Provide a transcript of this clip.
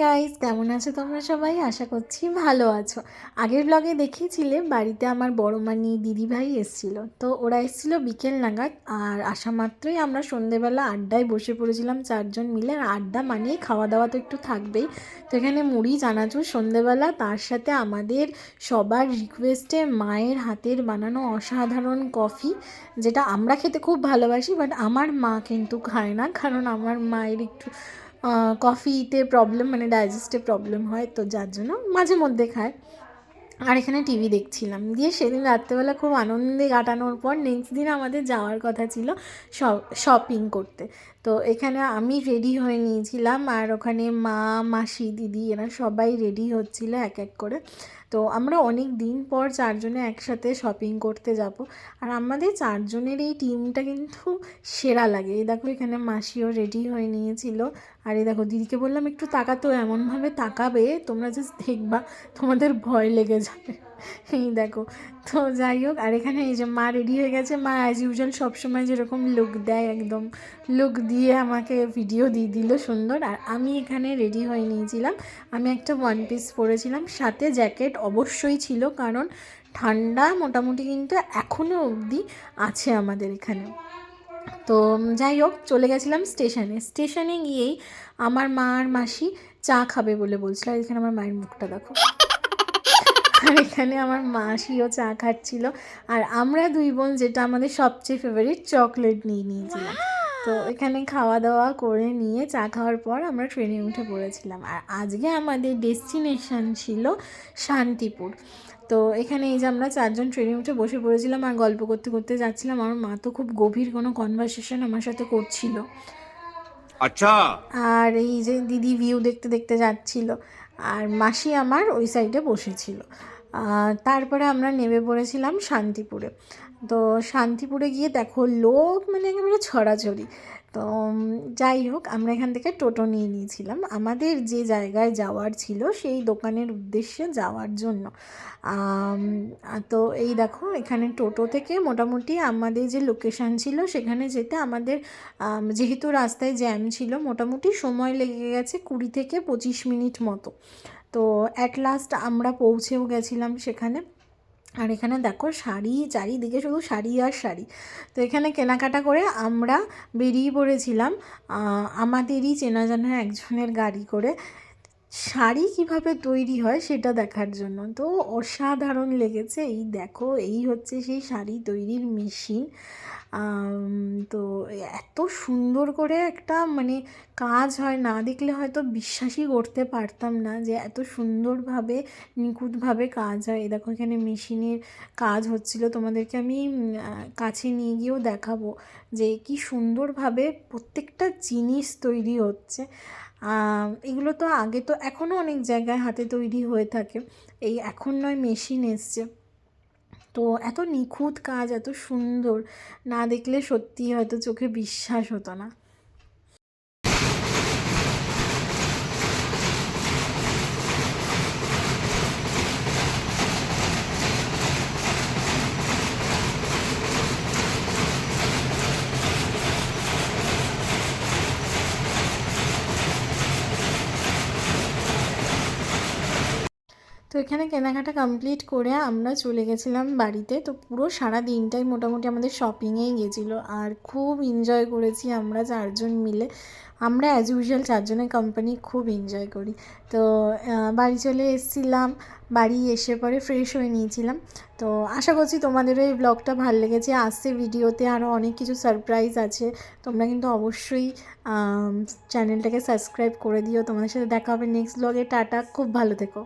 Guys, কেমন আছো তোমরা সবাই? আশা করছি ভালো আছো। আগের ব্লগে দেখিয়েছিলে বাড়িতে আমার বড় মানি দিদিভাই এসেছিল। তো ওরা এসেছিল বিকেল নাগাদ, আর আসা মাত্রই আমরা সন্ধেবেলা আড্ডায় বসে পড়েছিলাম চারজন মিলে। আর আড্ডা মানেই খাওয়া দাওয়া তো একটু থাকবেই। তো এখানে মুড়ি চানাচুর সন্ধেবেলা, তার সাথে আমাদের সবার রিকোয়েস্টে মায়ের হাতের বানানো অসাধারণ কফি, যেটা আমরা খেতে খুব ভালোবাসি, বাট আমার মা কিন্তু খায় না, কারণ আমার মায়ের একটু কফিতে প্রবলেম, মানে ডাইজেস্টে প্রবলেম হয়, তো যার জন্য মাঝে মধ্যে খায়। আর এখানে টিভি দেখছিলাম। দিয়ে সেদিন রাত্রেবেলা খুব আনন্দে কাটানোর পর নেক্সট দিন আমাদের যাওয়ার কথা ছিল শপিং করতে। তো এখানে আমি রেডি হয়ে নিয়েছিলাম, আর ওখানে মা, মাসি, দিদি এরা সবাই রেডি হচ্ছিল এক এক করে। তো আমরা অনেক দিন পর চারজনে একসাথে শপিং করতে যাব। আর আমাদের চারজনের এই টিমটা কিন্তু সেরা লাগে। এই দেখো এখানে মাসিও রেডি হয়ে নিয়েছিল। আর এই দেখো দিদিকে বললাম একটু তাকাতো, এমনভাবে তাকাবে তোমরা জাস্ট দেখবা, তোমাদের ভয় লেগে যাবে। এই দেখো। তো যাই হোক, আর এখানে এই যে মা রেডি হয়ে গেছে। মা অ্যাজ ইউজুয়াল সবসময় যেরকম লুক দেয়, একদম লুক দিয়ে আমাকে ভিডিও দিয়ে দিল সুন্দর। আর আমি এখানে রেডি হয়ে নিয়েছিলাম। আমি একটা ওয়ান পিস পরেছিলাম, সাথে জ্যাকেট অবশ্যই ছিল, কারণ ঠান্ডা মোটামুটি কিন্তু এখনও অবধি আছে আমাদের এখানে। তো যাই হোক, চলে গেছিলাম স্টেশনে গিয়েই আমার মা আর মাসি চা খাবে বলে বলছিল। আর এখানে আমার মায়ের মুখটা দেখো। আর এখানে আমার মাসিও চা খাচ্ছিল। আর আমরা দুই বোন, যেটা আমাদের সবচেয়ে ফেভারিট, চকলেট নিয়ে নিয়েছিলাম। তো এখানে খাওয়া দাওয়া করে নিয়ে চা খাওয়ার পর আমরা ট্রেনে উঠে পড়েছিলাম। আর আজকে আমাদের ডেস্টিনেশন ছিল শান্তিপুর। তো এখানে এই যে আমরা চারজন ট্রেনে উঠে বসে পড়েছিলাম আর গল্প করতে করতে যাচ্ছিলাম। আমার মা তো খুব গভীর কোনো কনভারসেশন আমার সাথে করছিল। আচ্ছা। আর এই যে দিদি ভিউ দেখতে দেখতে যাচ্ছিল, আর মাসি আমার ওই সাইডে বসেছিল। তারপরে আমরা নেমে পড়েছিলাম শান্তিপুরে। তো শান্তিপুরে গিয়ে দেখো লোক মানে একেবারে ছড়াছড়ি। তো যাই হোক, আমরা এখান থেকে টোটো নিয়ে নিয়েছিলাম আমাদের যে জায়গায় যাওয়ার ছিল সেই দোকানের উদ্দেশ্যে যাওয়ার জন্য। তো এই দেখো এখানে টোটো থেকে মোটামুটি আমাদের যে লোকেশান ছিল সেখানে যেতে আমাদের, যেহেতু রাস্তায় জ্যাম ছিল, মোটামুটি সময় লেগে গেছে 20 থেকে 25 মিনিট মতো। তো অ্যাট লাস্ট আমরা পৌঁছেও গেছিলাম সেখানে। আর এখানে দেখো শাড়ি, চারিদিকে শুধু শাড়ি আর শাড়ি। তো এখানে কেনাকাটা করে আমরা বেরিয়ে পড়েছিলাম আমাদেরই চেনা জানা একজনের গাড়ি করে শাড়ি কিভাবে তৈরি হয় সেটা দেখার জন্য। তো অসাধারণ লেগেছে। এই দেখো, এই হচ্ছে সেই শাড়ি তৈরির মেশিন। তো এত সুন্দর করে একটা মানে কাজ হয়, না দেখলে হয়তো বিশ্বাসই করতে পারতাম না যে এত সুন্দরভাবে নিখুঁতভাবে কাজ হয়। এই দেখো এখানে মেশিনের কাজ হচ্ছিল, তোমাদেরকে আমি কাছে নিয়ে গিয়েও দেখাবো যে কি সুন্দরভাবে প্রত্যেকটা জিনিস তৈরি হচ্ছে। এগুলো তো আগে তো এখনও অনেক জায়গায় হাতে তৈরি হয়ে থাকে, এই এখন নয় মেশিন এসছে। তো এত নিখুঁত কাজ, এত সুন্দর, না দেখলে সত্যিই হয়তো চোখে বিশ্বাস হতো না। তো এখানে কেনাকাটা কমপ্লিট করে আমরা চলে গেছিলাম বাড়িতে। তো পুরো সারা দিনটাই মোটামুটি আমাদের শপিংয়েই গেছিলো, আর খুব এনজয় করেছি আমরা চারজন মিলে। আমরা অ্যাজ ইউজুয়াল চারজনের কোম্পানি খুব এনজয় করি। তো বাড়ি চলে এসেছিলাম, বাড়ি এসে পরে ফ্রেশ হয়ে নিয়েছিলাম। তো আশা করছি তোমাদেরও এই ব্লগটা ভালো লেগেছে। আসছে ভিডিওতে আরও অনেক কিছু সারপ্রাইজ আছে, তোমরা কিন্তু অবশ্যই চ্যানেলটাকে সাবস্ক্রাইব করে দিও। তোমাদের সাথে দেখা হবে নেক্সট ব্লগে। টাটা, খুব ভালো থেকো।